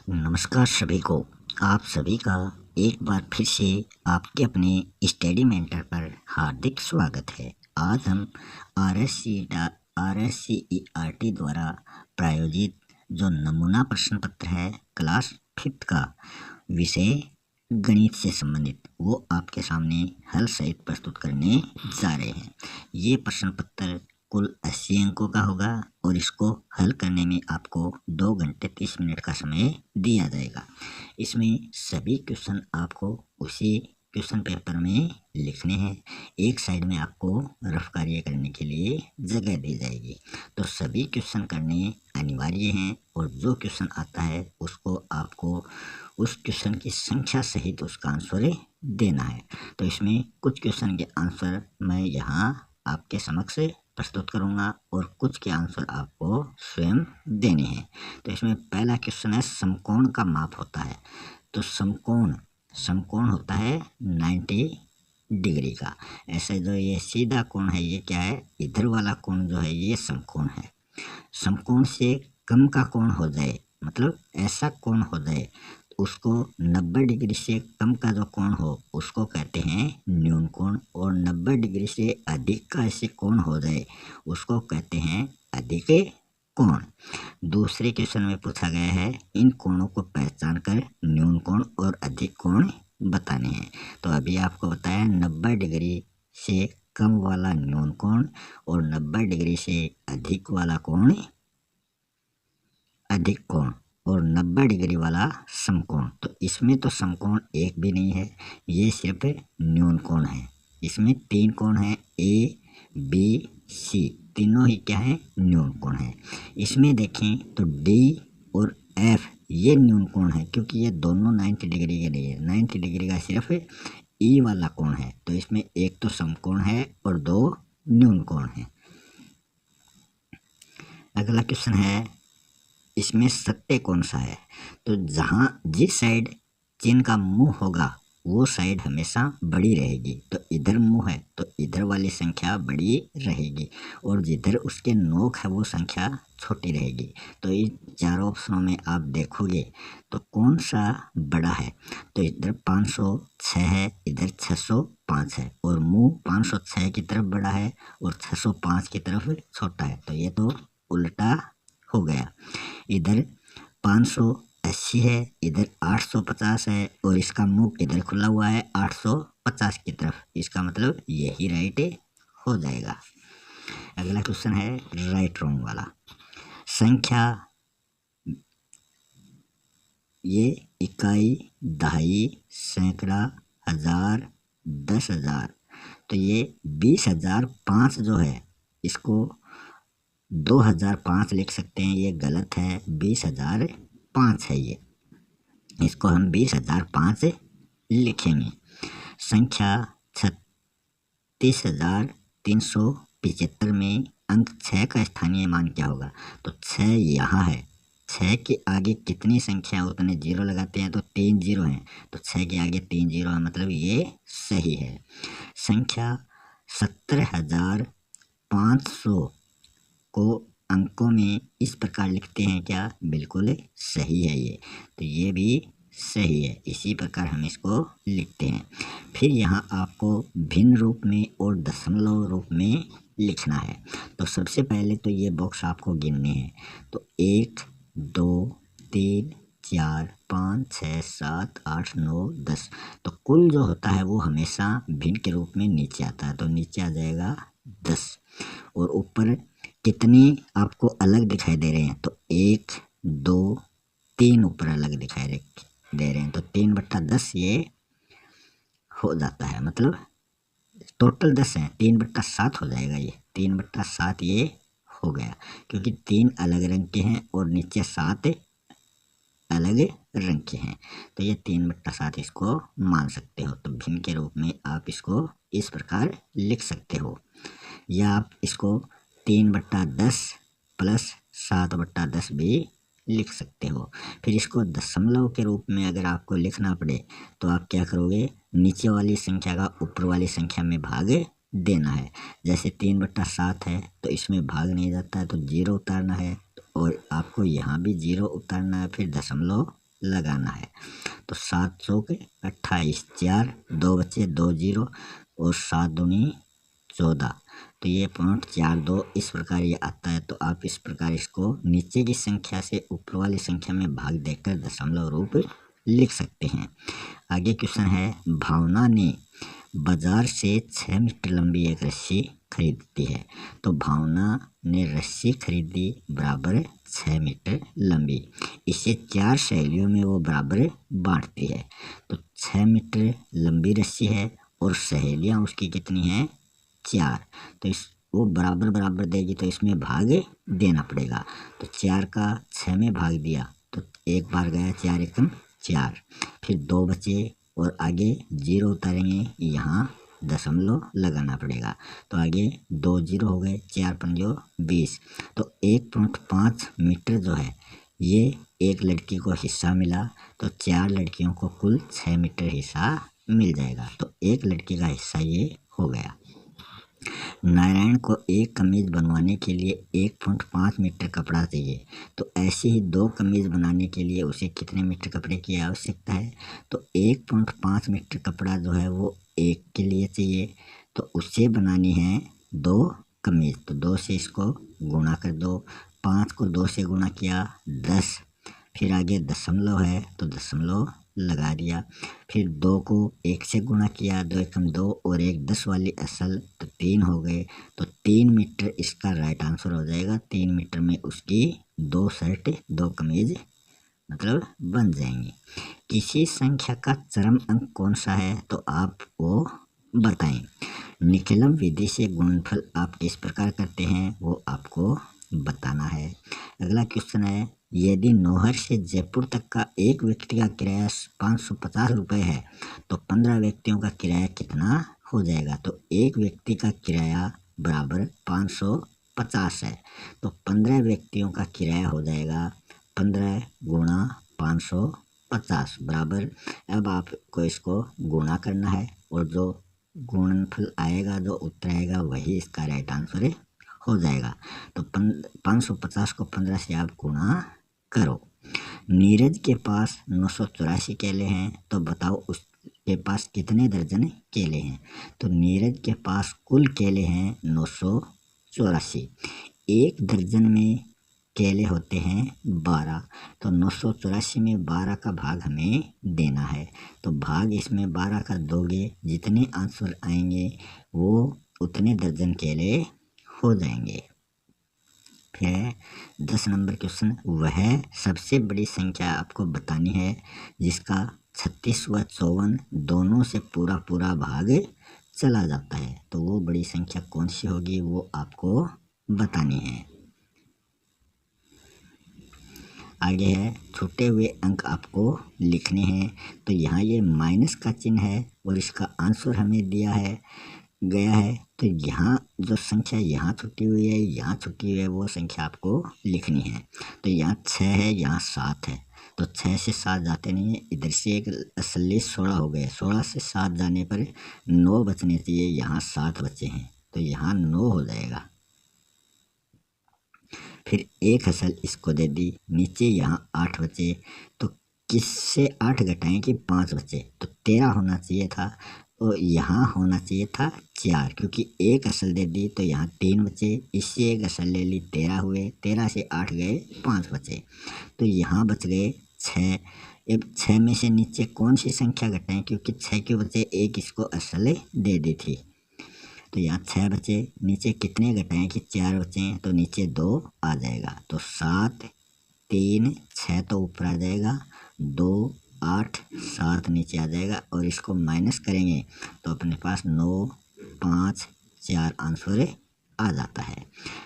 नमस्कार सभी को। आप सभी का एक बार फिर से आपके अपने स्टडी मेंटर पर हार्दिक स्वागत है। आज हम RSCERT द्वारा प्रायोजित जो नमूना प्रश्न पत्र है क्लास 5th का विषय गणित से संबंधित वो आपके सामने हल सहित प्रस्तुत करने जा रहे हैं। ये प्रश्न पत्र कुल 80 अंकों का होगा और इसको हल करने में आपको 2 घंटे 30 मिनट का समय दिया जाएगा। इसमें सभी क्वेश्चन आपको उसी क्वेश्चन पेपर में लिखने हैं। एक साइड में आपको रफ कार्य करने के लिए जगह दी जाएगी, तो सभी क्वेश्चन करने अनिवार्य हैं और जो क्वेश्चन आता है उसको आपको उस क्वेश्चन की संख्या सहित उसका आंसर देना है। तो इसमें कुछ क्वेश्चन के आंसर मैं यहाँ आपके समक्ष प्रस्तुत करूंगा और कुछ के आंसर आपको स्वयं देने हैं। तो इसमें पहला क्वेश्चन है समकोण का माप होता है। तो समकोण होता है 90 डिग्री का। ऐसे जो ये सीधा कोण है ये क्या है, इधर वाला कोण जो है ये समकोण है। समकोण से कम का कोण हो जाए, मतलब ऐसा कोण हो जाए उसको 90 डिग्री से कम का जो कोण हो उसको कहते हैं न्यून कोण, और 90 डिग्री से अधिक का ऐसे कोण हो जाए उसको कहते हैं अधिक कोण। दूसरे क्वेश्चन में पूछा गया है इन कोणों को पहचान कर न्यून कोण और अधिक कोण बताने हैं। तो अभी आपको बताया 90 डिग्री से कम वाला न्यून कोण और 90 डिग्री से अधिक वाला कोण अधिक कोण और 90 डिग्री वाला समकोण। तो इसमें तो समकोण एक भी नहीं है, ये सिर्फ न्यून कोण है। इसमें 3 कोण है, ए बी सी, तीनों ही क्या है, न्यून कोण है। इसमें देखें तो डी और एफ ये न्यून कोण है क्योंकि ये दोनों 90 डिग्री के लिए है। 90 डिग्री का सिर्फ ई वाला कोण है। तो इसमें एक तो समकोण है और 2 न्यून कोण है। अगला क्वेश्चन है इसमें सत्य कौन सा है। तो जिस साइड चिन्ह का मुंह होगा वो साइड हमेशा बड़ी रहेगी। तो इधर मुंह है तो इधर वाली संख्या बड़ी रहेगी और जिधर उसके नोक है वो संख्या छोटी रहेगी। तो इन चारों ऑप्शनों में आप देखोगे तो कौन सा बड़ा है। तो इधर 506 है, इधर 605 है और मुंह 506 की तरफ बड़ा है और 605 की तरफ छोटा है। तो ये तो उल्टा हो गया। इधर 580 है, इधर 850 है और इसका मुंह इधर खुला हुआ है 850 की तरफ। इसका मतलब यही राइट हो जाएगा। अगला क्वेश्चन है राइट रॉन्ग वाला। संख्या ये इकाई, दहाई, सैकड़ा, हजार, 10,000। तो ये 20,005 जो है इसको 2005 लिख सकते हैं, ये गलत है। 20,005 है ये, इसको हम 20,005 लिखेंगे। संख्या 36,375 में अंक 6 का स्थानीय मान क्या होगा। तो 6 यहाँ है, 6 के आगे कितनी संख्या उतने जीरो लगाते हैं तो 3 जीरो हैं। तो 6 के आगे 3 जीरो है, मतलब ये सही है। संख्या 70,500 को अंकों में इस प्रकार लिखते हैं क्या, बिल्कुल सही है ये। तो ये भी सही है, इसी प्रकार हम इसको लिखते हैं। फिर यहाँ आपको भिन्न रूप में और दशमलव रूप में लिखना है। तो सबसे पहले तो ये बॉक्स आपको गिनने हैं। तो 1 2 3 4 5 6 7 8 9 10। तो कुल जो होता है वो हमेशा भिन्न के रूप में नीचे आता है, तो नीचे आ जाएगा 10। और ऊपर कितने आपको अलग दिखाई दे रहे हैं, तो 1 2 3 ऊपर अलग दिखाई दे रहे हैं। तो 3/10 ये हो जाता है, मतलब टोटल 10 है, 3/7 हो जाएगा। ये 3/7 ये हो गया क्योंकि 3 अलग रंग के हैं और नीचे 7 अलग रंग के हैं। तो ये 3/7 इसको मान सकते हो। तो भिन्न के रूप में आप इसको इस प्रकार लिख सकते हो, या आप इसको 3/10 प्लस 7/10 भी लिख सकते हो। फिर इसको दशमलव के रूप में अगर आपको लिखना पड़े तो आप क्या करोगे, नीचे वाली संख्या का ऊपर वाली संख्या में भाग देना है। जैसे 3/7 है तो इसमें भाग नहीं जाता है तो 0 उतारना है और आपको यहाँ भी 0 उतारना है, फिर दशमलव लगाना है। तो 7 चौके 28, 4 2 बचे 2 जीरो और 7 दूनी 14, तो ये 0.42 इस प्रकार ये आता है। तो आप इस प्रकार इसको नीचे की संख्या से ऊपर वाली संख्या में भाग देकर दशमलव रूप लिख सकते हैं। आगे क्वेश्चन है, भावना ने बाजार से 6 मीटर लंबी एक रस्सी खरीदती है। तो भावना ने रस्सी खरीदी बराबर 6 मीटर लंबी, इसे 4 सहेलियों में वो बराबर बांटती है। तो 6 मीटर लंबी रस्सी है और सहेलियां उसकी कितनी हैं, 4, तो इस वो बराबर बराबर देगी तो इसमें भाग देना पड़ेगा। तो 4 का 6 में भाग दिया तो एक बार गया 4 एकम 4, फिर 2 बचे और आगे 0 उतारेंगे, यहाँ दशमलव लगाना पड़ेगा। तो आगे 2 जीरो हो गए, 4 पंजो 20, तो 1.5 मीटर जो है ये एक लड़की को हिस्सा मिला। तो 4 लड़कियों को कुल 6 मीटर हिस्सा मिल जाएगा। तो एक लड़की का हिस्सा ये हो गया। नारायण को एक कमीज बनवाने के लिए 1.5 मीटर कपड़ा चाहिए। तो ऐसे ही 2 कमीज बनाने के लिए उसे कितने मीटर कपड़े की आवश्यकता है। तो 1.5 मीटर कपड़ा जो है वो एक के लिए चाहिए, तो उसे बनानी है 2 कमीज। तो 2 से इसको गुणा कर दो, 5 को 2 से गुणा किया 10, फिर आगे दशमलव है तो दशमलव लगा दिया, फिर 2 को 1 से गुणा किया, 2 एकम 2 और 1 10 वाली असल, तो 3 हो गए। तो 3 मीटर इसका राइट आंसर हो जाएगा। 3 मीटर में उसकी 2 शर्ट 2 कमीज मतलब बन जाएंगी। किसी संख्या का चरम अंक कौन सा है, तो आप वो बताएं। निकलम विधि से गुणनफल आप किस प्रकार करते हैं वो आपको बताना है। अगला क्वेश्चन है, यदि नौहर से जयपुर तक का एक व्यक्ति का किराया 550 रुपये है तो 15 व्यक्तियों का किराया कितना हो जाएगा। तो एक व्यक्ति का किराया बराबर 550 है, तो 15 व्यक्तियों का किराया हो जाएगा 15 गुणा 550 बराबर। अब आपको इसको गुणा करना है और जो गुणनफल आएगा, जो उत्तर आएगा वही इसका राइट आंसर हो जाएगा। तो 550 को 15 से आप गुणा करो। नीरज के पास 984 केले हैं, तो बताओ उसके पास कितने दर्जन केले हैं। तो नीरज के पास कुल केले हैं 984, एक दर्जन में केले होते हैं 12, तो 984 में 12 का भाग हमें देना है। तो भाग इसमें 12 का दोगे, जितने आंसर आएंगे वो उतने दर्जन केले हो जाएंगे। फिर 10 नंबर क्वेश्चन, वह सबसे बड़ी संख्या आपको बतानी है जिसका 36 व 54 दोनों से पूरा पूरा भाग चला जाता है। तो वो बड़ी संख्या कौन सी होगी वो आपको बतानी है। आगे है, छूटे हुए अंक आपको लिखने हैं। तो यहाँ ये माइनस का चिन्ह है और इसका आंसर हमें दिया है गया है। तो यहाँ जो संख्या यहाँ छुट्टी हुई है, यहाँ छुट्टी हुई है, वो संख्या आपको लिखनी है। तो यहाँ 6 है, यहाँ 7 है, तो 6 से 7 जाते नहीं है, इधर से एक असली 16 हो गए, 16 से 7 जाने पर 9 बचने चाहिए, यहाँ 7 बचे हैं, तो यहाँ 9 हो जाएगा। फिर एक हसल इसको दे दी, नीचे यहाँ 8 बचे, तो किससे 8 घटाएं कि 5 बचे, तो 13 होना चाहिए था, तो यहाँ होना चाहिए था 4, क्योंकि एक असल दे दी तो यहाँ 3 बचे, इससे एक असल ले ली, 13 हुए, 13 से 8 गए, 5 बचे, तो यहाँ बच गए 6। अब 6 में से नीचे कौन सी संख्या घटाएं, क्योंकि 6 के बचे एक इसको असल दे दी थी, तो यहाँ 6 बचे, नीचे कितने घटाएं कि 4 बचे हैं, तो नीचे 2 आ जाएगा, तो 7 3 6 तो ऊपर आ जाएगा, 2 8 7 नीचे आ जाएगा, और इसको माइनस करेंगे तो अपने पास 9 5 4 आंसर आ जाता है।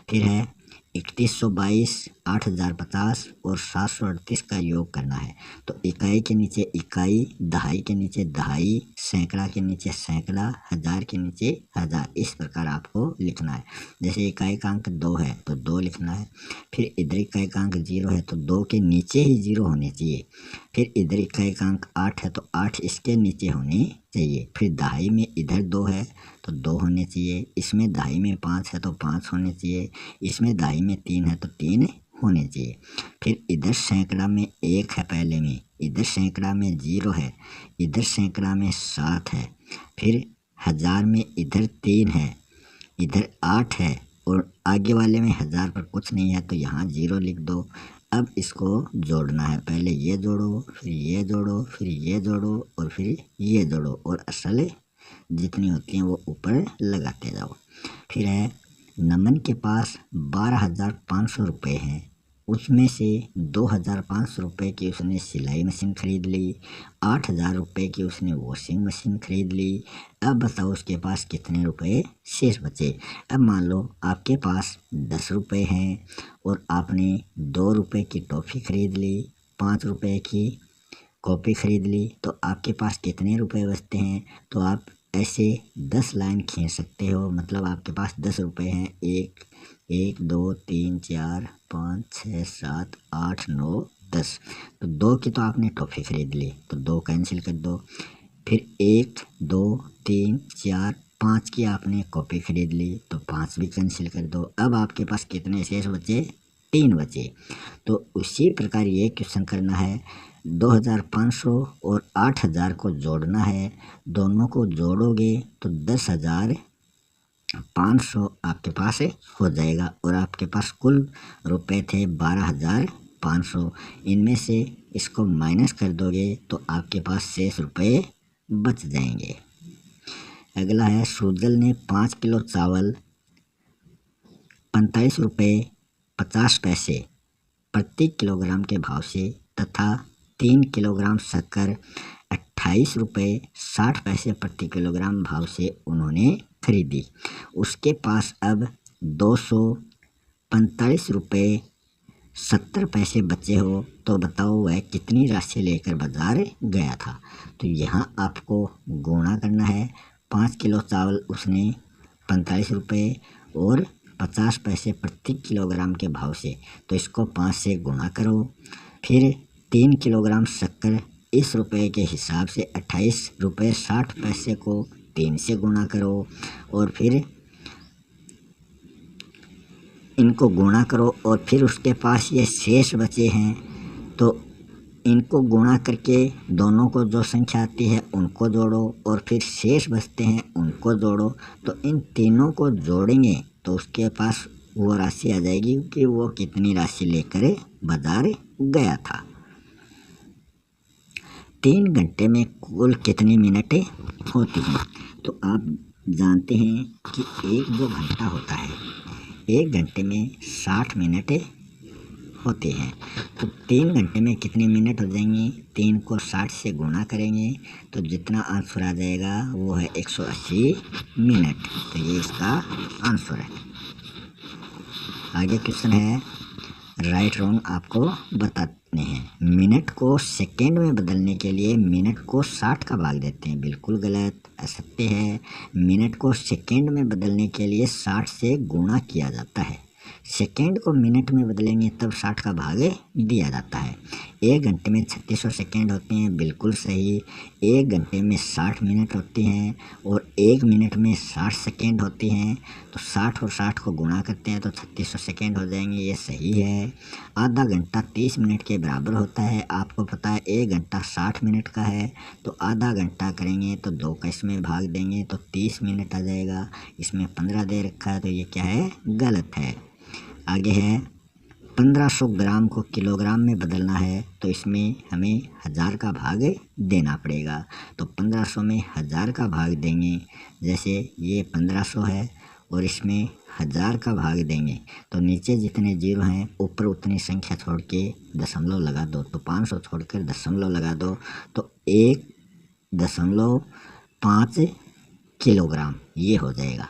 फिर है 3122, 8050 और 738 का योग करना है। तो इकाई के नीचे इकाई, दहाई के नीचे दहाई, सैकड़ा के नीचे सैकड़ा, हजार के नीचे हजार, इस प्रकार आपको लिखना है। जैसे इकाई का अंक 2 है तो 2 लिखना है, फिर इधर इकाई का अंक 0 है तो 2 के नीचे ही 0 होने चाहिए, फिर इधर इकाई का अंक 8 है तो 8 इसके नीचे होने चाहिए, फिर दहाई में इधर 2 है तो 2 होने चाहिए, इसमें दहाई में 5 है तो 5 होने चाहिए, इसमें दहाई में 3 है तो 3 होने चाहिए। फिर इधर सैकड़ा में 1 है पहले में, इधर सैकड़ा में 0 है, इधर सैकड़ा में 7 है, फिर 1000 में इधर 3 है, इधर 8 है और आगे वाले में 1000 पर कुछ नहीं है तो यहाँ 0 लिख दो। अब इसको जोड़ना है, पहले ये जोड़ो, फिर ये जोड़ो, फिर ये जोड़ो और फिर ये जोड़ो और असल जितनी होती हैं वो ऊपर लगाते जाओ। फिर है नमन के पास 12,500 रुपये हैं, उसमें से 2,500 रुपये की उसने सिलाई मशीन खरीद ली, 8,000 रुपये की उसने वॉशिंग मशीन खरीद ली। अब बताओ उसके पास कितने रुपए शेष बचे। अब मान लो आपके पास 10 रुपये हैं और आपने 2 रुपये की टॉफ़ी खरीद ली, 5 रुपये की कॉपी खरीद ली, तो आपके पास कितने रुपए बचते हैं। तो आप ऐसे 10 लाइन खींच सकते हो, मतलब आपके पास 10 रुपये हैं। 1 2 3 4 5 6 7 8 9 10। तो 2 की तो आपने टॉफ़ी खरीद ली तो 2 कैंसिल कर दो। फिर 1 2 3 4 5 की आपने कॉपी खरीद ली तो 5 भी कैंसिल कर दो। अब आपके पास कितने शेष बचे, 3 बचे। तो उसी प्रकार ये क्वेश्चन करना है, 2,500 और 8,000 को जोड़ना है, दोनों को जोड़ोगे तो 10,500 आपके पास हो जाएगा और आपके पास कुल रुपए थे 12,500। इनमें से इसको माइनस कर दोगे तो आपके पास शेष रुपए बच जाएंगे। अगला है सुजल ने 5 किलो चावल 45 रुपये 50 पैसे प्रति किलोग्राम के भाव से तथा 3 किलोग्राम शक्कर 28 रुपये 60 पैसे प्रति किलोग्राम भाव से उन्होंने खरीदी। उसके पास अब 245 रुपये 70 पैसे बचे हो, तो बताओ वह कितनी राशि लेकर बाजार गया था। तो यहाँ आपको गुणा करना है। 5 किलो चावल उसने 45 रुपये और 50 पैसे प्रति किलोग्राम के भाव से, तो इसको 5 से गुणा करो। फिर 3 किलोग्राम शक्कर इस रुपये के हिसाब से 28 रुपये 60 पैसे को 3 से गुणा करो और फिर इनको गुणा करो और फिर उसके पास ये शेष बचे हैं तो इनको गुणा करके दोनों को जो संख्या आती है उनको जोड़ो और फिर शेष बचते हैं उनको जोड़ो। तो इन तीनों को जोड़ेंगे तो उसके पास वो राशि आ जाएगी कि वो कितनी राशि लेकर बाजार गया था। 3 घंटे में कुल कितनी मिनटें होती हैं। तो आप जानते हैं कि एक जो घंटा होता है, 1 घंटे में 60 मिनटें होती हैं। तो 3 घंटे में कितने मिनट हो जाएंगे, 3 को 60 से गुणा करेंगे तो जितना आंसर आ जाएगा वो है 180 मिनट। तो ये इसका आंसर है। आगे क्वेश्चन है, राइट रॉन्ग आपको बताने हैं। मिनट को सेकेंड में बदलने के लिए मिनट को 60 का भाग देते हैं, बिल्कुल गलत, असत्य है। मिनट को सेकेंड में बदलने के लिए 60 से गुणा किया जाता है। सेकेंड को मिनट में बदलेंगे तब 60 का भाग दिया जाता है। 1 घंटे में 3600 सेकेंड होते हैं, बिल्कुल सही। 1 घंटे में 60 मिनट होती हैं और 1 मिनट में 60 सेकेंड होती हैं। तो 60 और 60 को गुणा करते हैं तो 3600 सेकेंड हो जाएंगे, ये सही है। आधा घंटा 30 मिनट के बराबर होता है। आपको पता है 1 घंटा 60 मिनट का है तो आधा घंटा करेंगे तो 2 का इसमें भाग देंगे तो 30 मिनट आ जाएगा। इसमें 15 दे रखा है तो ये क्या है, गलत है। आगे है 1500 ग्राम को किलोग्राम में बदलना है तो इसमें हमें 1000 का भाग देना पड़ेगा। तो 1500 में 1000 का भाग देंगे, जैसे ये 1500 है और इसमें 1000 का भाग देंगे तो नीचे जितने जीरो हैं ऊपर उतनी संख्या छोड़ के दशमलव लगा दो। तो 500 छोड़कर दशमलव लगा दो तो 1.5 किलोग्राम ये हो जाएगा।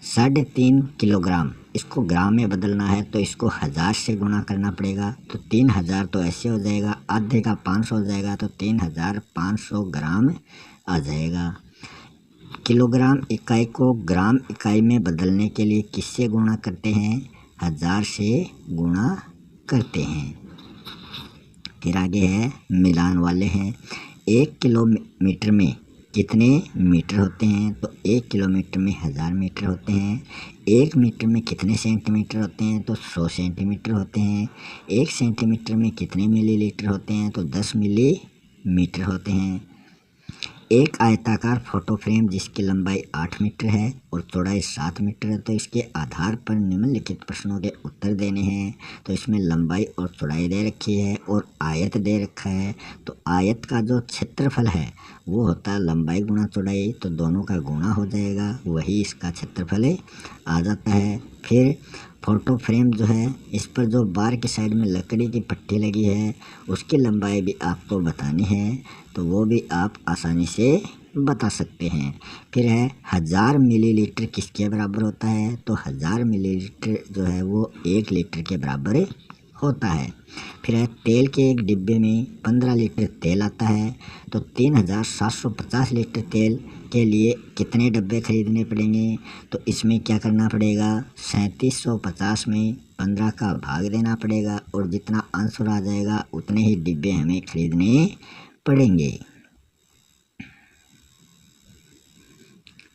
3.5 किलोग्राम, इसको ग्राम में बदलना है तो इसको 1000 से गुणा करना पड़ेगा। तो 3000 तो ऐसे हो जाएगा, आधे का 500 हो जाएगा तो 3500 ग्राम आ जाएगा। किलोग्राम इकाई को ग्राम इकाई में बदलने के लिए किससे गुणा करते हैं, 1000 से गुणा करते हैं। फिर आगे है मिलान वाले हैं। 1 किलोमीटर में कितने मीटर होते हैं? तो 1 किलोमीटर में 1000 मीटर होते हैं। 1 मीटर में कितने सेंटीमीटर होते हैं? तो 100 सेंटीमीटर होते हैं। 1 सेंटीमीटर में कितने मिलीलीटर होते हैं? तो 10 मिलीमीटर होते हैं। एक आयताकार फोटो फ्रेम जिसकी लंबाई 8 मीटर है और चौड़ाई 7 मीटर है, तो इसके आधार पर निम्नलिखित प्रश्नों के उत्तर देने हैं। तो इसमें लंबाई और चौड़ाई दे रखी है और आयत दे रखा है। तो आयत का जो क्षेत्रफल है वो होता है लंबाई गुणा चौड़ाई, तो दोनों का गुणा हो जाएगा, वही इसका क्षेत्रफल आ जाता है। फिर फोटो फ्रेम जो है, इस पर जो बाहर की साइड में लकड़ी की पट्टी लगी है उसकी लंबाई भी आपको बतानी है, तो वो भी आप आसानी से बता सकते हैं। फिर है 1000 मिलीलीटर किसके बराबर होता है? तो 1000 मिलीलीटर जो है वो 1 लीटर के बराबर होता है। फिर है तेल के एक डिब्बे में 15 लीटर तेल आता है, तो 3750 लीटर तेल के लिए कितने डब्बे खरीदने पड़ेंगे? तो इसमें क्या करना पड़ेगा? 3750 में 15 का भाग देना पड़ेगा और जितना आंसर आ जाएगा उतने ही डिब्बे हमें खरीदने पड़ेंगे।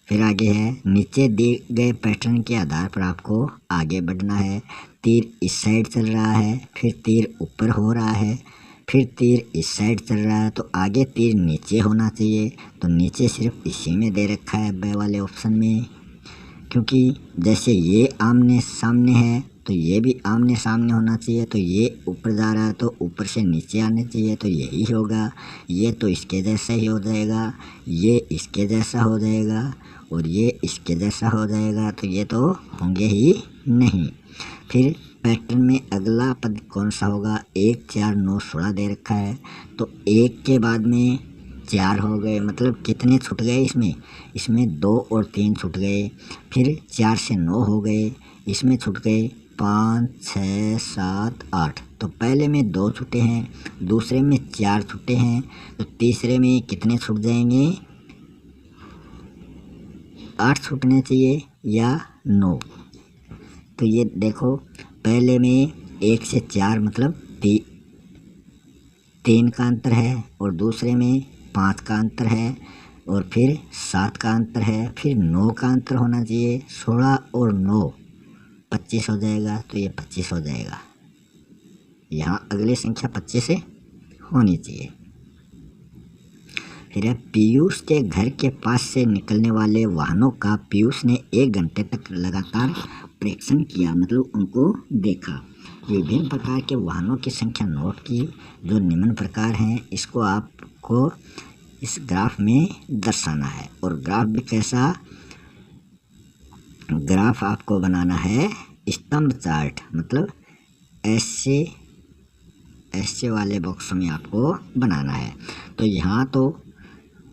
फिर आगे है, नीचे दिए गए पैटर्न के आधार पर आपको आगे बढ़ना है। तीर इस साइड चल रहा है, फिर तीर ऊपर हो रहा है, फिर तीर इस साइड चल रहा है, तो आगे तीर नीचे होना चाहिए। तो नीचे सिर्फ इसी में दे रखा है ब वाले ऑप्शन में, क्योंकि जैसे ये आमने सामने है तो ये भी आमने सामने होना चाहिए। तो ये ऊपर जा रहा है तो ऊपर से नीचे आने चाहिए, तो यही होगा। ये तो इसके जैसा ही हो जाएगा, ये इसके जैसा हो जाएगा और ये इसके जैसा हो जाएगा, तो ये तो होंगे ही नहीं। फिर पैटर्न में अगला पद कौन सा होगा? 1 4 9 16 दे रखा है, तो 1 के बाद में 4 हो गए, मतलब कितने छूट गए इसमें 2 और 3 छूट गए। फिर 4 से 9 हो गए, इसमें छूट गए 5 6 7 8, तो पहले में 2 छूटे हैं, दूसरे में 4 छूटे हैं, तो तीसरे में कितने छूट जाएंगे? 8 छूटने चाहिए या 9। तो ये देखो, पहले में 1 से 4 मतलब 3 का अंतर है और दूसरे में 5 का अंतर है और फिर 7 का अंतर है, फिर 9 का अंतर होना चाहिए। 16 और 9 25 हो जाएगा, तो ये 25 हो जाएगा। यहाँ अगली संख्या 25 से होनी चाहिए। फिर है, पीयूष के घर के पास से निकलने वाले वाहनों का पीयूष ने 1 घंटे तक लगातार परीक्षण किया, मतलब उनको देखा। विभिन्न प्रकार के वाहनों की संख्या नोट की जो निम्न प्रकार हैं, इसको आपको इस ग्राफ में दर्शाना है। और ग्राफ भी कैसा? ग्राफ आपको बनाना है स्तंभ चार्ट, मतलब ऐसे वाले बॉक्स में आपको बनाना है। तो यहाँ तो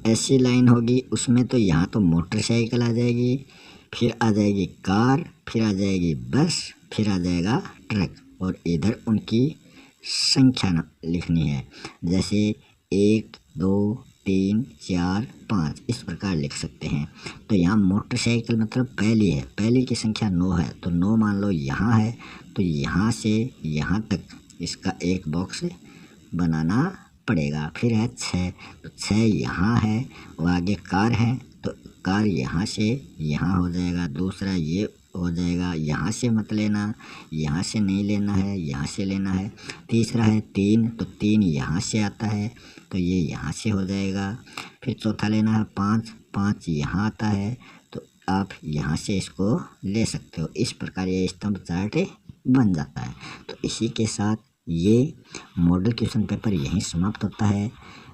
ऐसी लाइन होगी, उसमें तो यहाँ तो मोटरसाइकिल आ जाएगी, फिर आ जाएगी कार, फिर आ जाएगी बस, फिर आ जाएगा ट्रक, और इधर उनकी संख्या लिखनी है, जैसे 1 2 3 4 5 इस प्रकार लिख सकते हैं। तो यहाँ मोटरसाइकिल मतलब पहली है, पहली की संख्या 9 है, तो 9 मान लो यहाँ है, तो यहाँ से यहाँ तक इसका एक बॉक्स बनाना पड़ेगा। फिर है 6, तो 6 यहाँ है और आगे कार है, तो कार यहाँ से यहाँ हो जाएगा, दूसरा ये हो जाएगा, यहाँ से मत लेना, यहाँ से नहीं लेना है, यहाँ से लेना है। तीसरा है 3, तो 3 यहाँ से आता है, तो ये यहाँ से हो जाएगा। फिर चौथा लेना है 5, 5 यहाँ आता है, तो आप यहाँ से इसको ले सकते हो। इस प्रकार ये स्तंभ चार्ट बन जाता है। तो इसी के साथ ये मॉडल क्वेश्चन पेपर यहीं समाप्त होता है।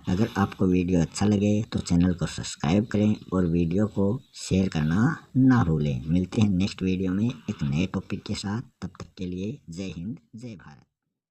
अगर आपको वीडियो अच्छा लगे तो चैनल को सब्सक्राइब करें और वीडियो को शेयर करना ना भूलें। मिलते हैं नेक्स्ट वीडियो में एक नए टॉपिक के साथ। तब तक के लिए जय हिंद, जय भारत।